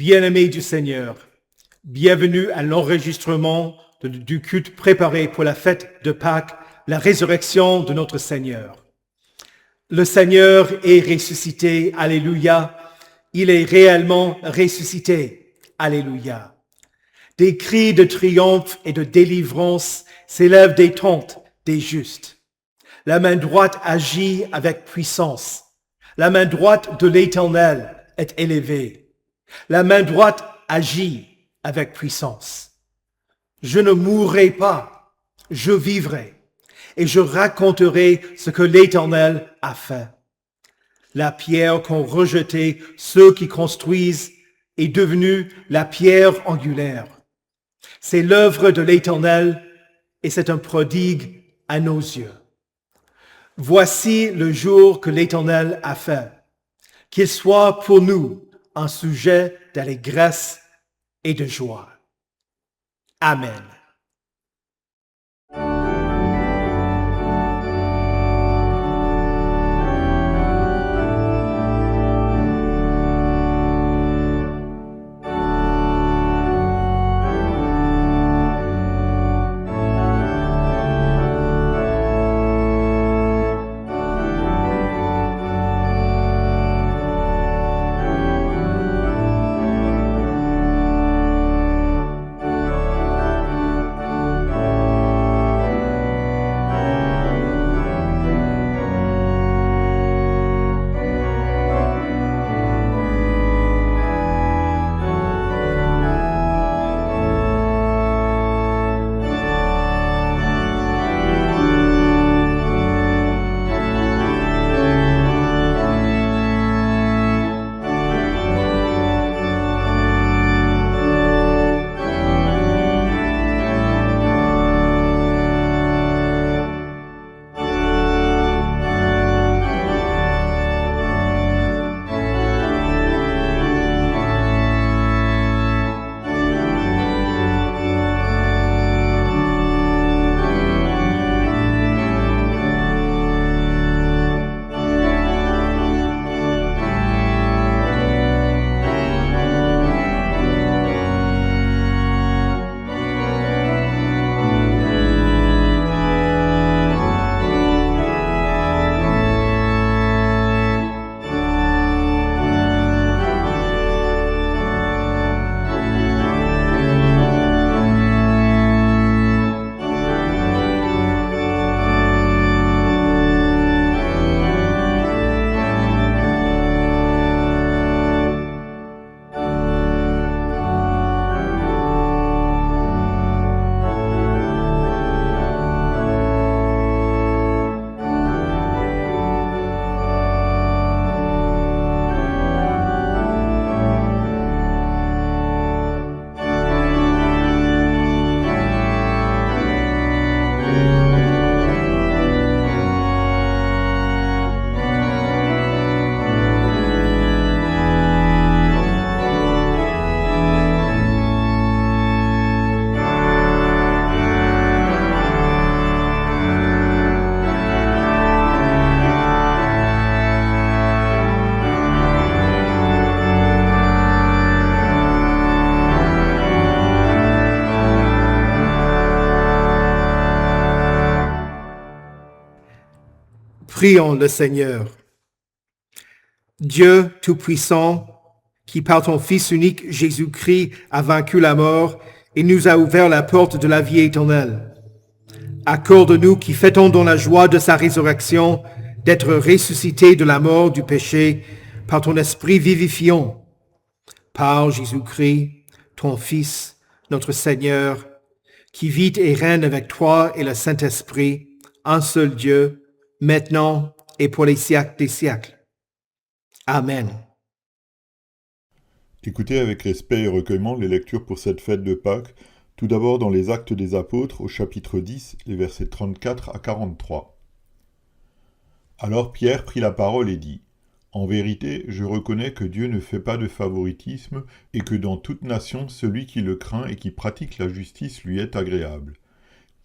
Bien-aimés du Seigneur, bienvenue à l'enregistrement du culte préparé pour la fête de Pâques, la résurrection de notre Seigneur. Le Seigneur est ressuscité, alléluia. Il est réellement ressuscité, alléluia. Des cris de triomphe et de délivrance s'élèvent des tentes des justes. La main droite agit avec puissance. La main droite de l'Éternel est élevée. La main droite agit avec puissance. Je ne mourrai pas, je vivrai, et je raconterai ce que l'Éternel a fait. La pierre qu'ont rejetée ceux qui construisent est devenue la pierre angulaire. C'est l'œuvre de l'Éternel et c'est un prodigue à nos yeux. Voici le jour que l'Éternel a fait. Qu'il soit pour nous un sujet d'allégresse et de joie. Amen. Prions le Seigneur. Dieu Tout-Puissant, qui par ton Fils unique Jésus-Christ a vaincu la mort et nous a ouvert la porte de la vie éternelle, accorde-nous qui fêtons dans la joie de sa résurrection d'être ressuscités de la mort du péché par ton Esprit vivifiant, par Jésus-Christ, ton Fils, notre Seigneur, qui vit et règne avec toi et le Saint-Esprit, un seul Dieu, maintenant et pour les siècles des siècles. Amen. Écoutez avec respect et recueillement les lectures pour cette fête de Pâques, tout d'abord dans les Actes des Apôtres au chapitre 10, les versets 34 à 43. Alors Pierre prit la parole et dit : « En vérité, je reconnais que Dieu ne fait pas de favoritisme et que dans toute nation, celui qui le craint et qui pratique la justice lui est agréable.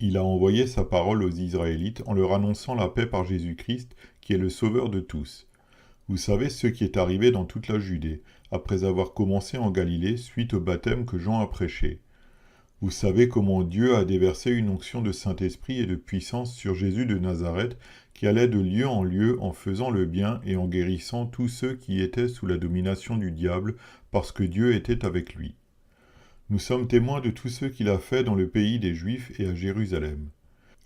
Il a envoyé sa parole aux Israélites en leur annonçant la paix par Jésus-Christ, qui est le Sauveur de tous. Vous savez ce qui est arrivé dans toute la Judée, après avoir commencé en Galilée suite au baptême que Jean a prêché. Vous savez comment Dieu a déversé une onction de Saint-Esprit et de puissance sur Jésus de Nazareth, qui allait de lieu en lieu en faisant le bien et en guérissant tous ceux qui étaient sous la domination du diable, parce que Dieu était avec lui. Nous sommes témoins de tout ce qu'il a fait dans le pays des Juifs et à Jérusalem.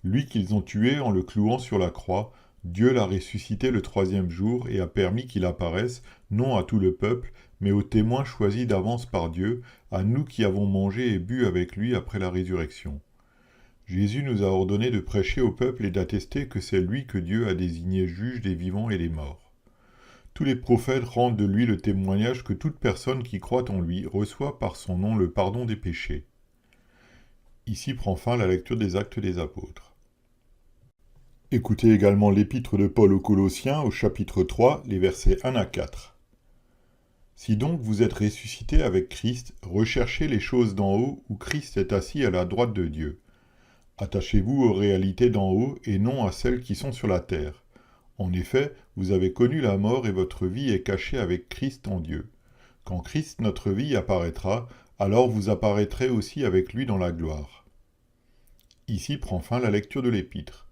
Lui qu'ils ont tué en le clouant sur la croix, Dieu l'a ressuscité le 3e jour et a permis qu'il apparaisse, non à tout le peuple, mais aux témoins choisis d'avance par Dieu, à nous qui avons mangé et bu avec lui après la résurrection. Jésus nous a ordonné de prêcher au peuple et d'attester que c'est lui que Dieu a désigné juge des vivants et des morts. Tous les prophètes rendent de lui le témoignage que toute personne qui croit en lui reçoit par son nom le pardon des péchés. Ici prend fin la lecture des Actes des Apôtres. Écoutez également l'épître de Paul aux Colossiens au chapitre 3, les versets 1 à 4. Si donc vous êtes ressuscités avec Christ, recherchez les choses d'en haut où Christ est assis à la droite de Dieu. Attachez-vous aux réalités d'en haut et non à celles qui sont sur la terre. En effet, vous avez connu la mort et votre vie est cachée avec Christ en Dieu. Quand Christ notre vie apparaîtra, alors vous apparaîtrez aussi avec lui dans la gloire. Ici prend fin la lecture de l'épître.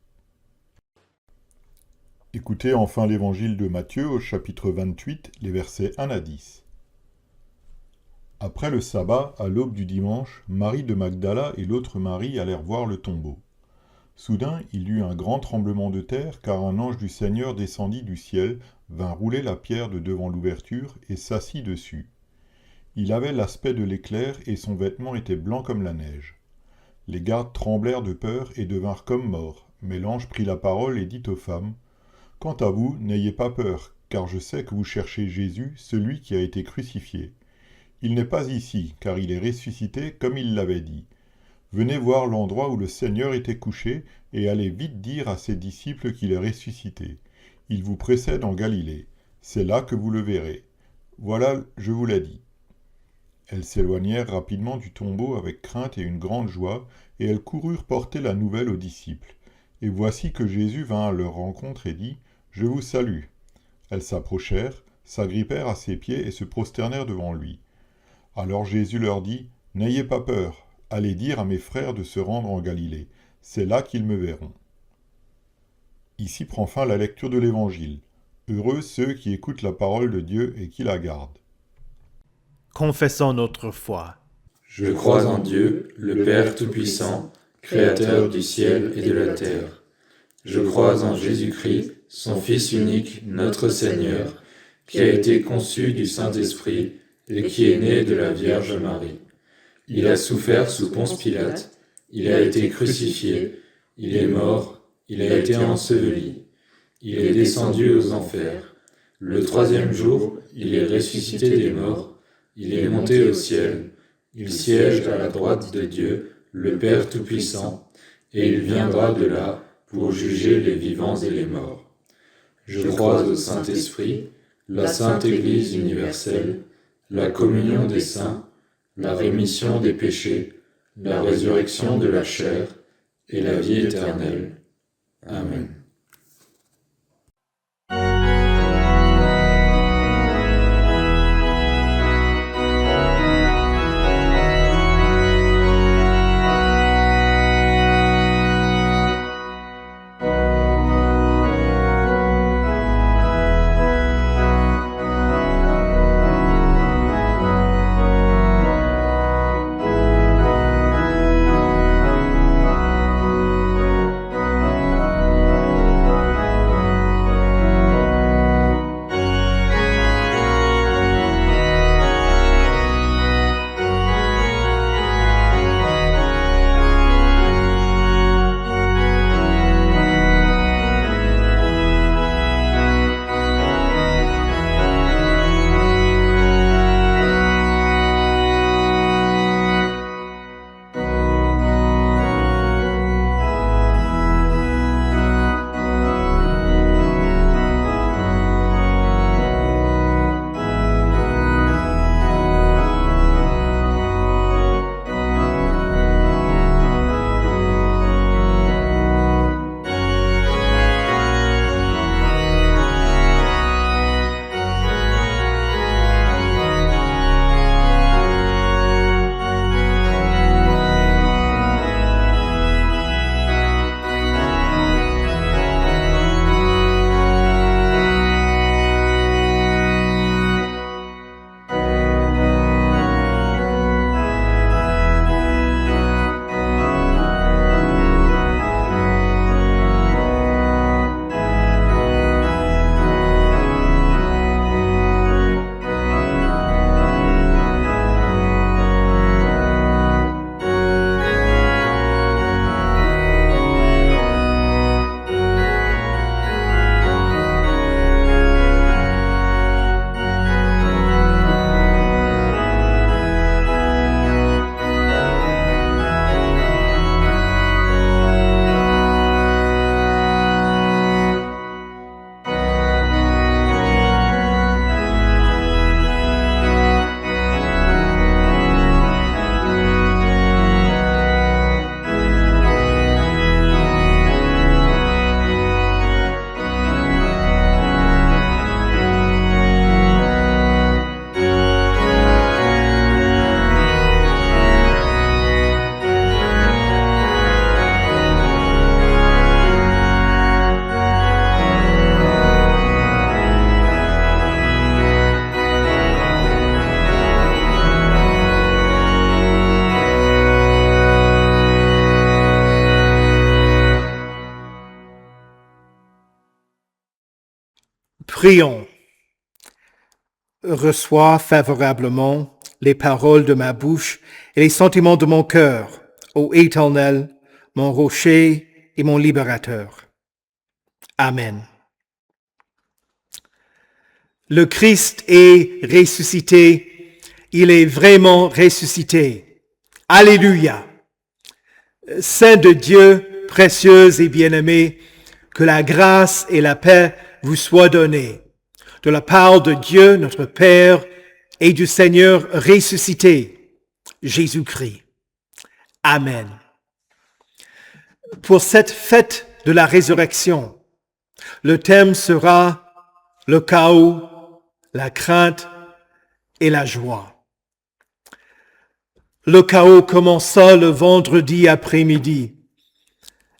Écoutez enfin l'évangile de Matthieu au chapitre 28, les versets 1 à 10. Après le sabbat, à l'aube du dimanche, Marie de Magdala et l'autre Marie allèrent voir le tombeau. Soudain, il y eut un grand tremblement de terre, car un ange du Seigneur descendit du ciel, vint rouler la pierre de devant l'ouverture et s'assit dessus. Il avait l'aspect de l'éclair et son vêtement était blanc comme la neige. Les gardes tremblèrent de peur et devinrent comme morts, mais l'ange prit la parole et dit aux femmes : « Quant à vous, n'ayez pas peur, car je sais que vous cherchez Jésus, celui qui a été crucifié. Il n'est pas ici, car il est ressuscité comme il l'avait dit. Venez voir l'endroit où le Seigneur était couché, et allez vite dire à ses disciples qu'il est ressuscité. Il vous précède en Galilée. C'est là que vous le verrez. Voilà, je vous l'ai dit. » Elles s'éloignèrent rapidement du tombeau avec crainte et une grande joie, et elles coururent porter la nouvelle aux disciples. Et voici que Jésus vint à leur rencontre et dit : « Je vous salue. » Elles s'approchèrent, s'agrippèrent à ses pieds et se prosternèrent devant lui. Alors Jésus leur dit : « N'ayez pas peur, allez dire à mes frères de se rendre en Galilée, c'est là qu'ils me verront. » Ici prend fin la lecture de l'Évangile. Heureux ceux qui écoutent la parole de Dieu et qui la gardent. Confessons notre foi. Je crois en Dieu, le Père Tout-Puissant, Créateur du ciel et de la terre. Je crois en Jésus-Christ, son Fils unique, notre Seigneur, qui a été conçu du Saint-Esprit et qui est né de la Vierge Marie. Il a souffert sous Ponce Pilate, il a été crucifié, il est mort, il a été enseveli, il est descendu aux enfers. Le 3e jour, il est ressuscité des morts, il est monté au ciel, il siège à la droite de Dieu, le Père Tout-Puissant, et il viendra de là pour juger les vivants et les morts. Je crois au Saint-Esprit, la Sainte Église universelle, la communion des saints, la rémission des péchés, la résurrection de la chair et la vie éternelle. Amen. Prions. Reçois favorablement les paroles de ma bouche et les sentiments de mon cœur, ô Éternel, mon rocher et mon libérateur. Amen. Le Christ est ressuscité. Il est vraiment ressuscité. Alléluia. Saint de Dieu, précieux et bien-aimé, que la grâce et la paix vous soient données de la part de Dieu, notre Père, et du Seigneur ressuscité, Jésus-Christ. Amen. Pour cette fête de la résurrection, le thème sera le chaos, la crainte et la joie. Le chaos commença le vendredi après-midi.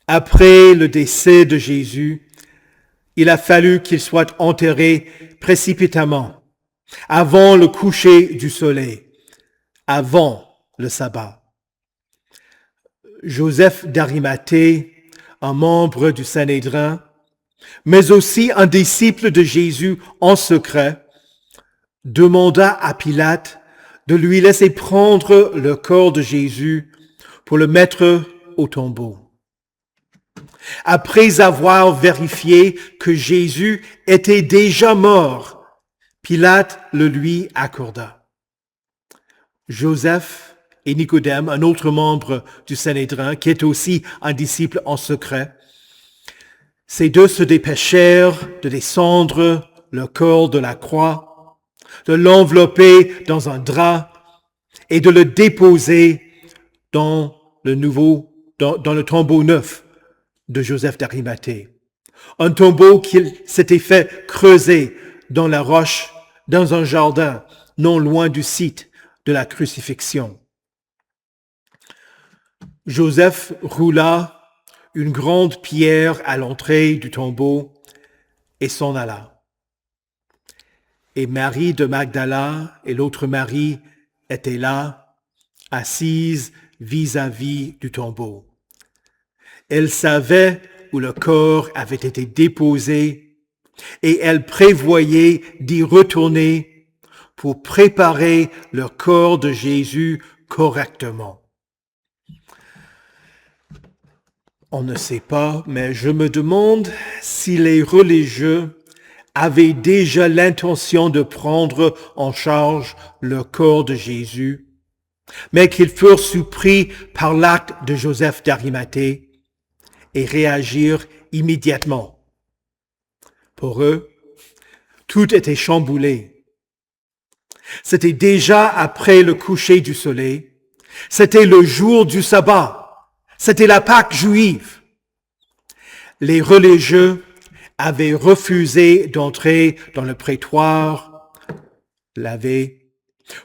Après le décès de Jésus, il a fallu qu'il soit enterré précipitamment, avant le coucher du soleil, avant le sabbat. Joseph d'Arimathée, un membre du Sanhédrin, mais aussi un disciple de Jésus en secret, demanda à Pilate de lui laisser prendre le corps de Jésus pour le mettre au tombeau. Après avoir vérifié que Jésus était déjà mort, Pilate le lui accorda. Joseph et Nicodème, un autre membre du Sanhédrin, qui est aussi un disciple en secret, ces deux se dépêchèrent de descendre le corps de la croix, de l'envelopper dans un drap et de le déposer dans le tombeau neuf de Joseph d'Arimathée. Un tombeau qu'il s'était fait creuser dans la roche, dans un jardin, non loin du site de la crucifixion. Joseph roula une grande pierre à l'entrée du tombeau et s'en alla. Et Marie de Magdala et l'autre Marie étaient là, assises vis-à-vis du tombeau. Elle savait où le corps avait été déposé et elle prévoyait d'y retourner pour préparer le corps de Jésus correctement. On ne sait pas, mais je me demande si les religieux avaient déjà l'intention de prendre en charge le corps de Jésus, mais qu'ils furent surpris par l'acte de Joseph d'Arimathée et réagirent immédiatement. Pour eux, tout était chamboulé. C'était déjà après le coucher du soleil. C'était le jour du sabbat. C'était la Pâque juive. Les religieux avaient refusé d'entrer dans le prétoire la veille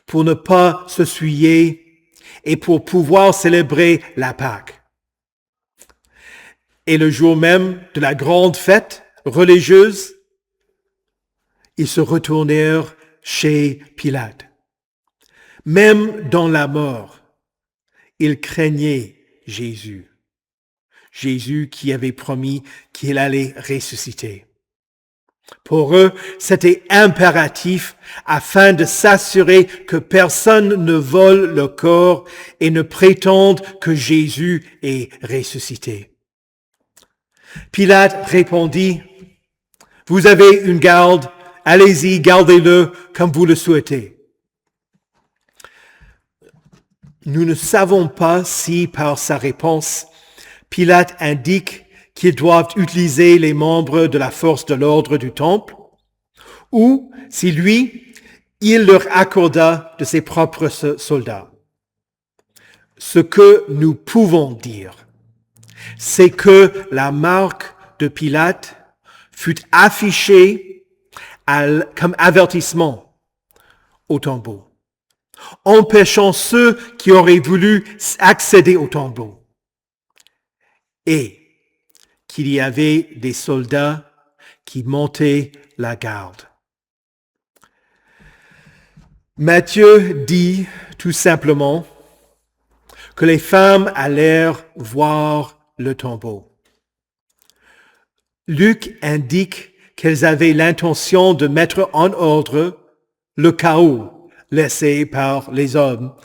pour ne pas se souiller et pour pouvoir célébrer la Pâque. Et le jour même de la grande fête religieuse, ils se retournèrent chez Pilate. Même dans la mort, ils craignaient Jésus. Jésus qui avait promis qu'il allait ressusciter. Pour eux, c'était impératif afin de s'assurer que personne ne vole le corps et ne prétende que Jésus est ressuscité. Pilate répondit, « Vous avez une garde, allez-y, gardez-le comme vous le souhaitez. » Nous ne savons pas si, par sa réponse, Pilate indique qu'ils doivent utiliser les membres de la force de l'ordre du temple, ou si lui, il leur accorda de ses propres soldats. Ce que nous pouvons dire, c'est que la marque de Pilate fut affichée comme avertissement au tombeau, empêchant ceux qui auraient voulu accéder au tombeau. Et qu'il y avait des soldats qui montaient la garde. Matthieu dit tout simplement que les femmes allèrent voir le tombeau. Luc indique qu'elles avaient l'intention de mettre en ordre le chaos laissé par les hommes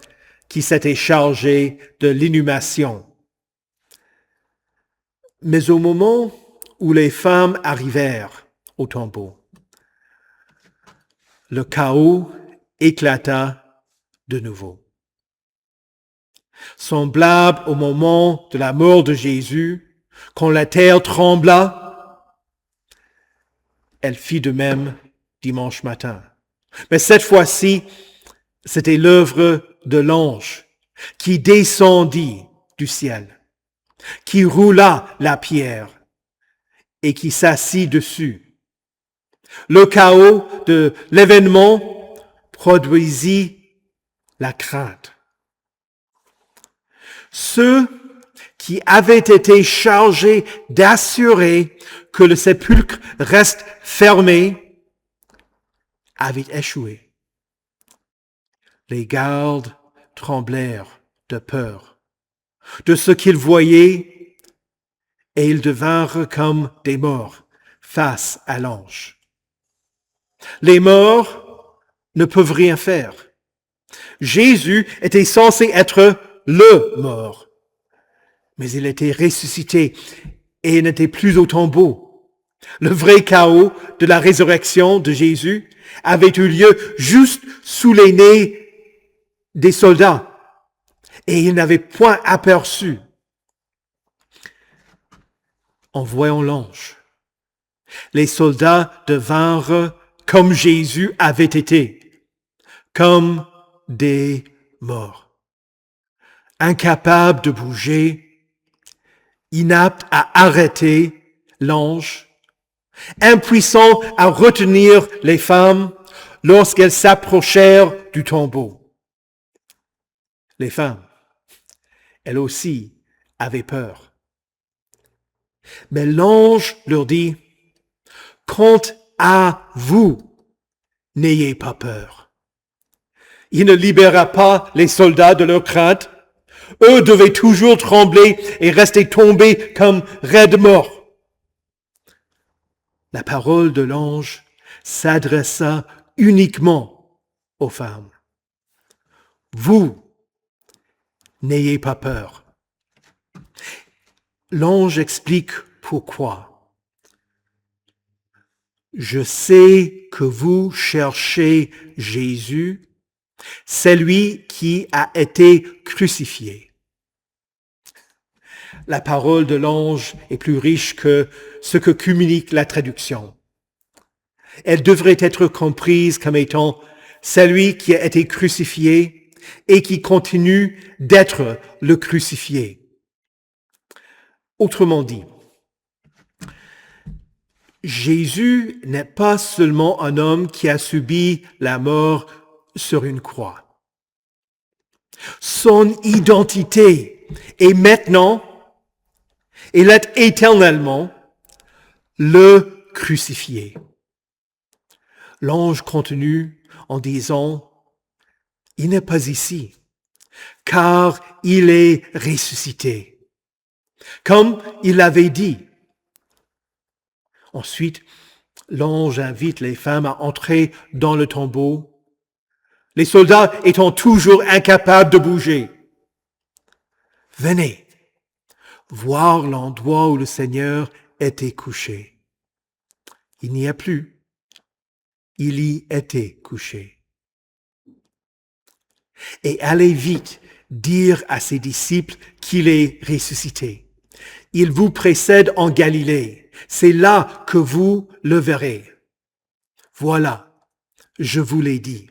qui s'étaient chargés de l'inhumation. Mais au moment où les femmes arrivèrent au tombeau, le chaos éclata de nouveau. Semblable au moment de la mort de Jésus, quand la terre trembla, elle fit de même dimanche matin. Mais cette fois-ci, c'était l'œuvre de l'ange qui descendit du ciel, qui roula la pierre et qui s'assit dessus. Le chaos de l'événement produisit la crainte. Ceux qui avaient été chargés d'assurer que le sépulcre reste fermé avaient échoué. Les gardes tremblèrent de peur de ce qu'ils voyaient et ils devinrent comme des morts face à l'ange. Les morts ne peuvent rien faire. Jésus était censé être le mort, mais il était ressuscité et il n'était plus au tombeau. Le vrai chaos de la résurrection de Jésus avait eu lieu juste sous les nez des soldats et ils n'avaient point aperçu. En voyant l'ange, les soldats devinrent comme Jésus avait été, comme des morts, incapables de bouger, inaptes à arrêter l'ange, impuissants à retenir les femmes lorsqu'elles s'approchèrent du tombeau. Les femmes, elles aussi, avaient peur. Mais l'ange leur dit, « Quant à vous, n'ayez pas peur. » Il ne libéra pas les soldats de leur crainte. Eux devaient toujours trembler et rester tombés comme raides morts. La parole de l'ange s'adressa uniquement aux femmes. Vous, n'ayez pas peur. L'ange explique pourquoi. Je sais que vous cherchez Jésus, celui qui a été crucifié. La parole de l'ange est plus riche que ce que communique la traduction. Elle devrait être comprise comme étant celui qui a été crucifié et qui continue d'être le crucifié. Autrement dit, Jésus n'est pas seulement un homme qui a subi la mort sur une croix. Son identité est maintenant, il est éternellement, le crucifié. L'ange continue en disant, il n'est pas ici, car il est ressuscité, comme il l'avait dit. Ensuite, l'ange invite les femmes à entrer dans le tombeau, les soldats étant toujours incapables de bouger. Venez voir l'endroit où le Seigneur était couché. Il n'y a plus. Il y était couché. Et allez vite dire à ses disciples qu'il est ressuscité. Il vous précède en Galilée. C'est là que vous le verrez. Voilà, je vous l'ai dit.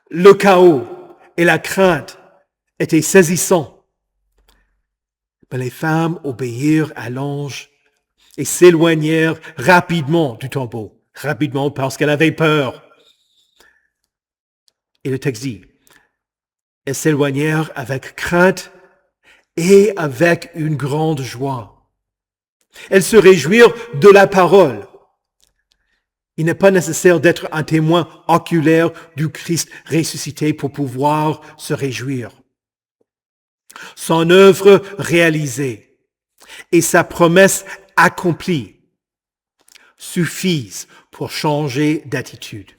Le chaos et la crainte étaient saisissants. Mais les femmes obéirent à l'ange et s'éloignèrent rapidement du tombeau. Rapidement parce qu'elles avaient peur. Et le texte dit, elles s'éloignèrent avec crainte et avec une grande joie. Elles se réjouirent de la parole. Il n'est pas nécessaire d'être un témoin oculaire du Christ ressuscité pour pouvoir se réjouir. Son œuvre réalisée et sa promesse accomplie suffisent pour changer d'attitude.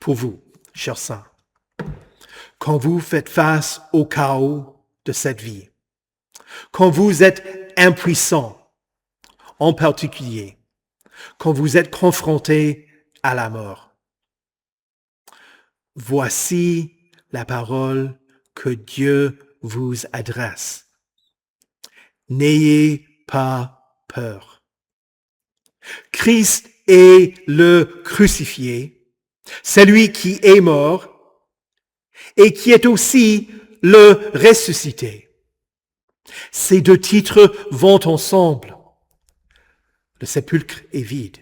Pour vous, chers saints, quand vous faites face au chaos de cette vie, quand vous êtes impuissant, en particulier, quand vous êtes confronté à la mort, voici la parole que Dieu vous adresse. N'ayez pas peur. Christ est le crucifié, celui qui est mort et qui est aussi le ressuscité. Ces deux titres vont ensemble. Le sépulcre est vide.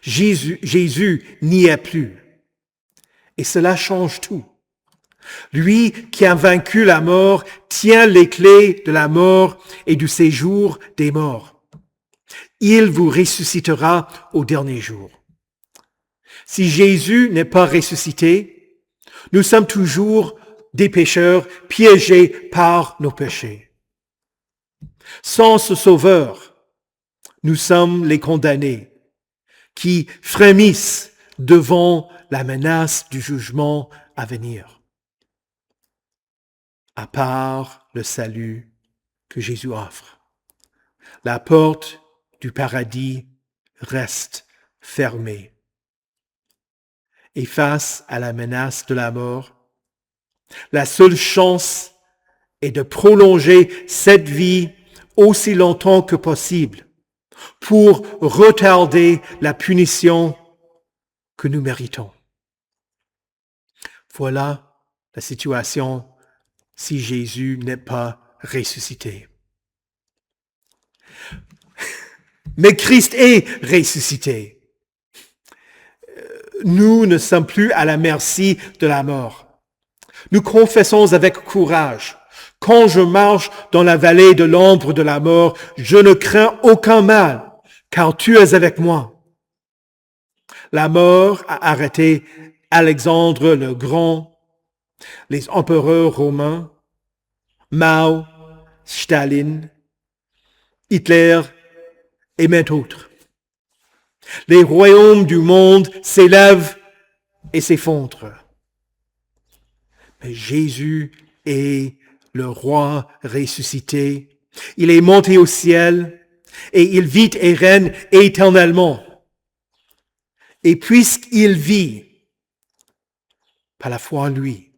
Jésus n'y est plus. Et cela change tout. Lui qui a vaincu la mort tient les clés de la mort et du séjour des morts. Il vous ressuscitera au dernier jour. Si Jésus n'est pas ressuscité, nous sommes toujours des pécheurs piégés par nos péchés. Sans ce Sauveur, nous sommes les condamnés qui frémissent devant la menace du jugement à venir. À part le salut que Jésus offre, la porte du paradis reste fermée. Et face à la menace de la mort, la seule chance est de prolonger cette vie aussi longtemps que possible pour retarder la punition que nous méritons. Voilà la situation si Jésus n'est pas ressuscité. Mais Christ est ressuscité. Nous ne sommes plus à la merci de la mort. Nous confessons avec courage: quand je marche dans la vallée de l'ombre de la mort, je ne crains aucun mal, car tu es avec moi. La mort a arrêté Alexandre le Grand, les empereurs romains, Mao, Staline, Hitler et même d'autres. Les royaumes du monde s'élèvent et s'effondrent. Mais Jésus est le roi ressuscité. Il est monté au ciel et il vit et règne éternellement. Et puisqu'il vit par la foi en lui,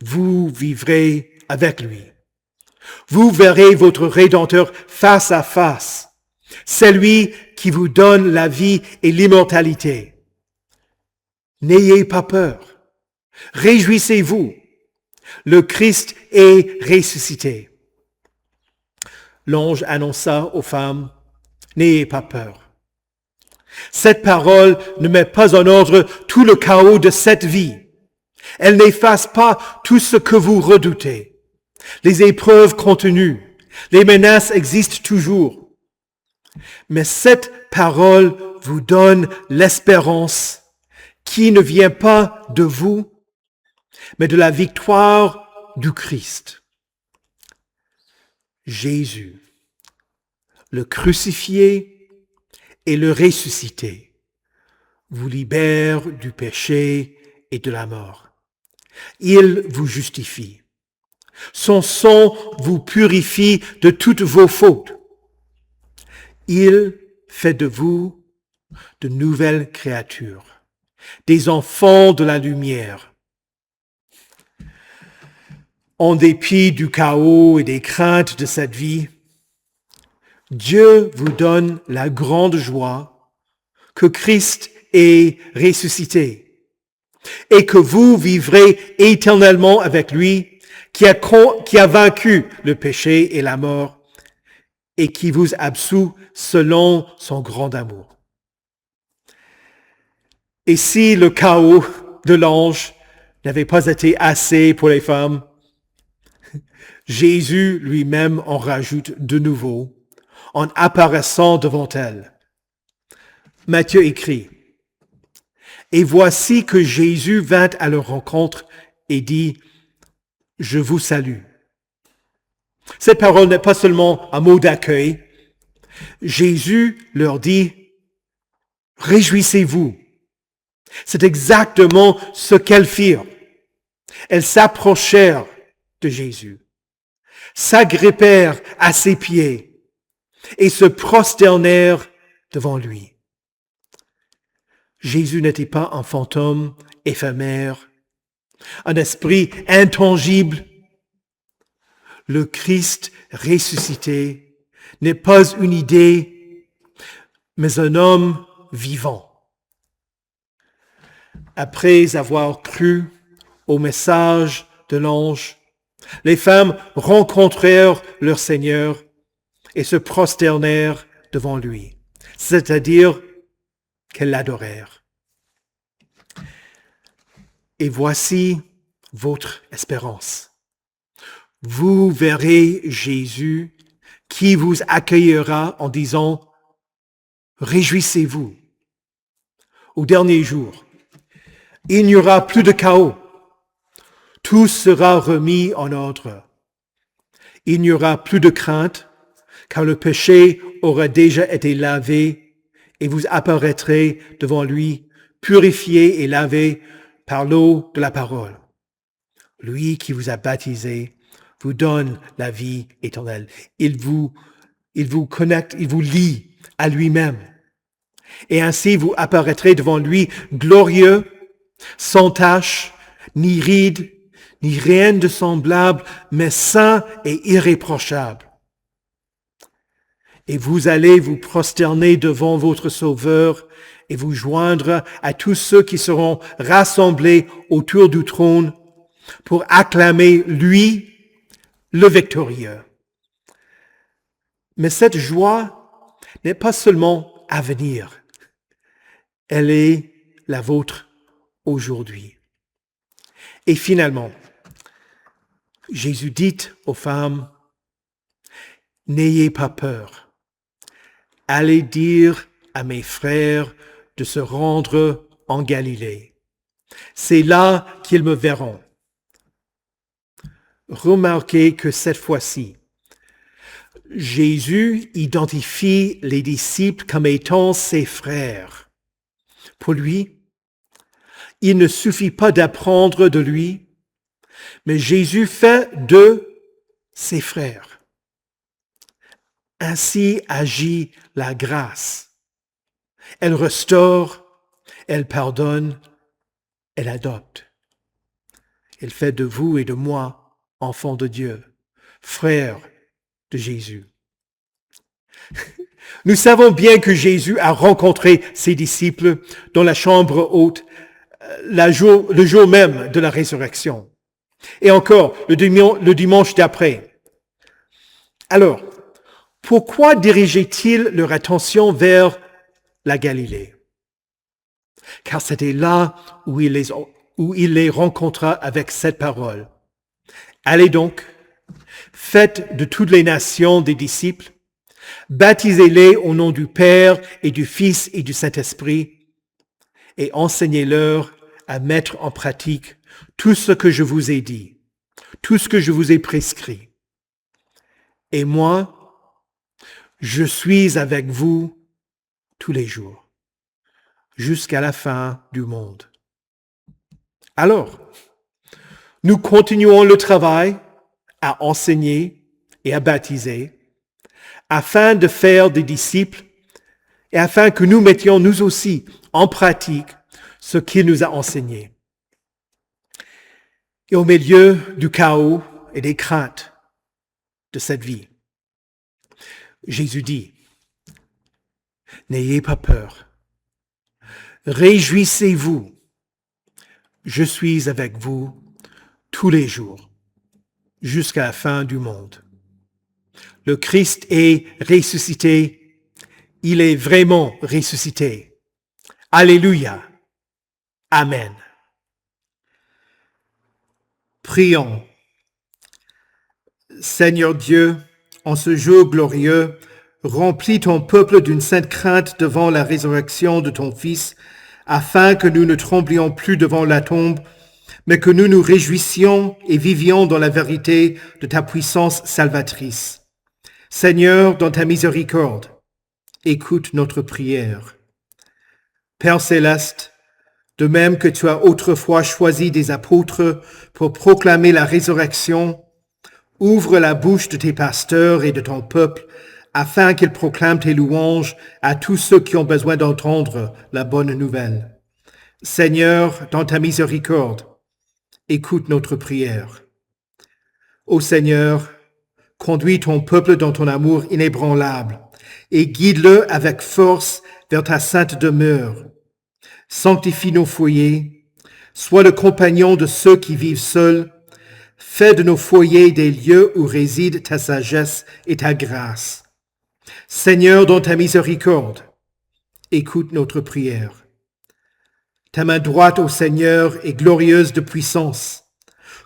vous vivrez avec lui. Vous verrez votre Rédempteur face à face, celui qui vous donne la vie et l'immortalité. N'ayez pas peur. Réjouissez-vous. Le Christ est ressuscité. L'ange annonça aux femmes: n'ayez pas peur. Cette parole ne met pas en ordre tout le chaos de cette vie. Elle n'efface pas tout ce que vous redoutez. Les épreuves continuent. Les menaces existent toujours. Mais cette parole vous donne l'espérance qui ne vient pas de vous, mais de la victoire du Christ. Jésus, le crucifié et le ressuscité, vous libère du péché et de la mort. Il vous justifie. Son sang vous purifie de toutes vos fautes. Il fait de vous de nouvelles créatures, des enfants de la lumière. En dépit du chaos et des craintes de cette vie, Dieu vous donne la grande joie que Christ est ressuscité et que vous vivrez éternellement avec lui, qui a vaincu le péché et la mort et qui vous absout selon son grand amour. Et si le chaos de l'ange n'avait pas été assez pour les femmes, Jésus lui-même en rajoute de nouveau en apparaissant devant elles. Matthieu écrit: et voici que Jésus vint à leur rencontre et dit: je vous salue. Cette parole n'est pas seulement un mot d'accueil, Jésus leur dit, « Réjouissez-vous ». C'est exactement ce qu'elles firent. Elles s'approchèrent de Jésus, s'agrippèrent à ses pieds et se prosternèrent devant lui. Jésus n'était pas un fantôme éphémère, un esprit intangible. Le Christ ressuscité n'est pas une idée, mais un homme vivant. Après avoir cru au message de l'ange, les femmes rencontrèrent leur Seigneur et se prosternèrent devant lui, c'est-à-dire qu'elles l'adorèrent. Et voici votre espérance. Vous verrez Jésus qui vous accueillera en disant « Réjouissez-vous » au dernier jour. Il n'y aura plus de chaos. Tout sera remis en ordre. Il n'y aura plus de crainte, car le péché aura déjà été lavé et vous apparaîtrez devant lui, purifié et lavé par l'eau de la parole. Lui qui vous a baptisé vous donne la vie éternelle. Il vous connecte, il vous lie à lui-même. Et ainsi vous apparaîtrez devant lui glorieux, sans tache, ni ride, ni rien de semblable, mais saint et irréprochable. Et vous allez vous prosterner devant votre Sauveur et vous joindre à tous ceux qui seront rassemblés autour du trône pour acclamer lui, le victorieux. Mais cette joie n'est pas seulement à venir, elle est la vôtre aujourd'hui. Et finalement, Jésus dit aux femmes, « N'ayez pas peur. Allez dire à mes frères de se rendre en Galilée. C'est là qu'ils me verront. » Remarquez que cette fois-ci, Jésus identifie les disciples comme étant ses frères. Pour lui, il ne suffit pas d'apprendre de lui, mais Jésus fait d'eux ses frères. Ainsi agit la grâce. Elle restaure, elle pardonne, elle adopte. Elle fait de vous et de moi enfants de Dieu, frères de Jésus. Nous savons bien que Jésus a rencontré ses disciples dans la chambre haute le jour même de la résurrection. Et encore, le dimanche d'après. Alors, pourquoi dirigeait-il leur attention vers la Galilée? Car c'était là où il les rencontra avec cette parole. Allez donc, faites de toutes les nations des disciples, baptisez-les au nom du Père et du Fils et du Saint-Esprit, et enseignez-leur à mettre en pratique tout ce que je vous ai dit, tout ce que je vous ai prescrit. Et moi, je suis avec vous tous les jours, jusqu'à la fin du monde. Alors, nous continuons le travail à enseigner et à baptiser, afin de faire des disciples et afin que nous mettions nous aussi en pratique ce qu'il nous a enseigné. Et au milieu du chaos et des craintes de cette vie, Jésus dit, « N'ayez pas peur, réjouissez-vous, je suis avec vous tous les jours, jusqu'à la fin du monde. » Le Christ est ressuscité, il est vraiment ressuscité. Alléluia. Amen. Prions. Seigneur Dieu, en ce jour glorieux, remplis ton peuple d'une sainte crainte devant la résurrection de ton Fils, afin que nous ne tremblions plus devant la tombe, mais que nous nous réjouissions et vivions dans la vérité de ta puissance salvatrice. Seigneur, dans ta miséricorde, écoute notre prière. Père céleste, de même que tu as autrefois choisi des apôtres pour proclamer la résurrection, ouvre la bouche de tes pasteurs et de ton peuple afin qu'ils proclament tes louanges à tous ceux qui ont besoin d'entendre la bonne nouvelle. Seigneur, dans ta miséricorde, écoute notre prière. Ô Seigneur, conduis ton peuple dans ton amour inébranlable et guide-le avec force vers ta sainte demeure. Sanctifie nos foyers, sois le compagnon de ceux qui vivent seuls, fais de nos foyers des lieux où réside ta sagesse et ta grâce. Seigneur, dans ta miséricorde, écoute notre prière. Ta main droite, ô Seigneur, est glorieuse de puissance.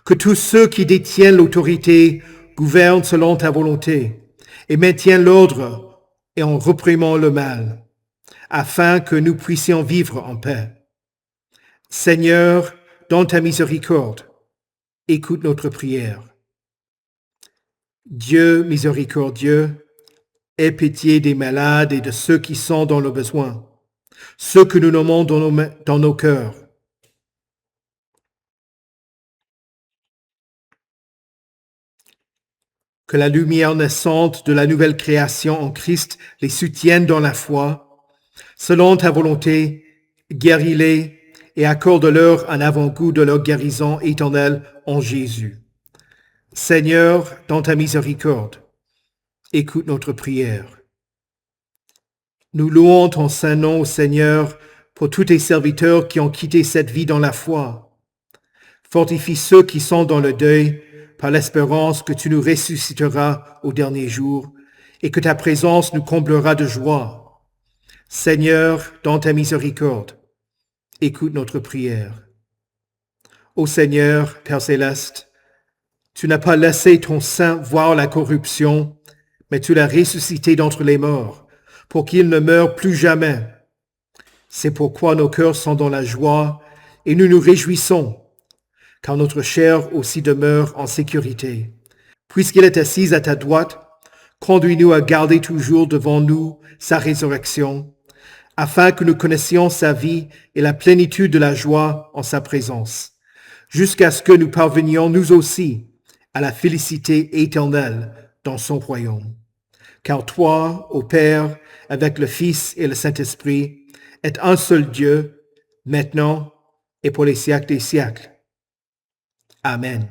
Que tous ceux qui détiennent l'autorité gouvernent selon ta volonté et maintiennent l'ordre et en réprimant le mal, afin que nous puissions vivre en paix. Seigneur, dans ta miséricorde, écoute notre prière. Dieu miséricordieux, aie pitié des malades et de ceux qui sont dans le besoin, ceux que nous nommons dans nos cœurs. Que la lumière naissante de la nouvelle création en Christ les soutienne dans la foi. Selon ta volonté, guéris-les et accorde-leur un avant-goût de leur guérison éternelle en Jésus. Seigneur, dans ta miséricorde, écoute notre prière. Nous louons ton saint nom, Seigneur, pour tous tes serviteurs qui ont quitté cette vie dans la foi. Fortifie ceux qui sont dans le deuil par l'espérance que tu nous ressusciteras au dernier jour et que ta présence nous comblera de joie. Seigneur, dans ta miséricorde, écoute notre prière. Ô Seigneur, Père céleste, tu n'as pas laissé ton saint voir la corruption, mais tu l'as ressuscité d'entre les morts, pour qu'il ne meure plus jamais. C'est pourquoi nos cœurs sont dans la joie et nous nous réjouissons, car notre chair aussi demeure en sécurité. Puisqu'il est assis à ta droite, conduis-nous à garder toujours devant nous sa résurrection, afin que nous connaissions sa vie et la plénitude de la joie en sa présence, jusqu'à ce que nous parvenions nous aussi à la félicité éternelle dans son royaume. Car toi, ô Père, avec le Fils et le Saint-Esprit, êtes un seul Dieu, maintenant et pour les siècles des siècles. Amen.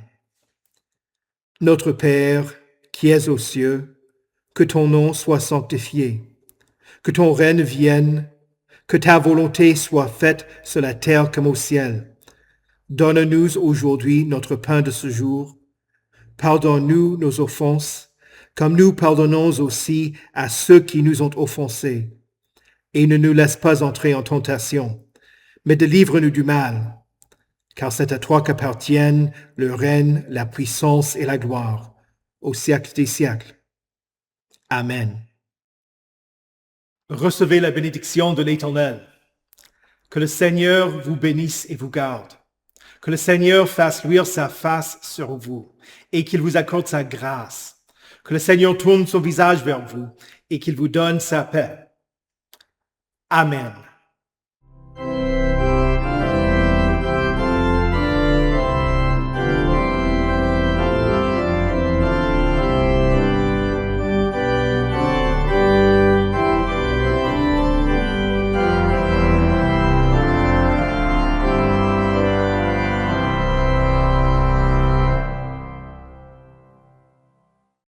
Notre Père, qui es aux cieux, que ton nom soit sanctifié, que ton règne vienne, que ta volonté soit faite sur la terre comme au ciel. Donne-nous aujourd'hui notre pain de ce jour. Pardonne-nous nos offenses, comme nous pardonnons aussi à ceux qui nous ont offensés. Et ne nous laisse pas entrer en tentation, mais délivre-nous du mal. Car c'est à toi qu'appartiennent le règne, la puissance et la gloire, au siècle des siècles. Amen. Recevez la bénédiction de l'Éternel. Que le Seigneur vous bénisse et vous garde. Que le Seigneur fasse luire sa face sur vous et qu'il vous accorde sa grâce. Que le Seigneur tourne son visage vers vous et qu'il vous donne sa paix. Amen.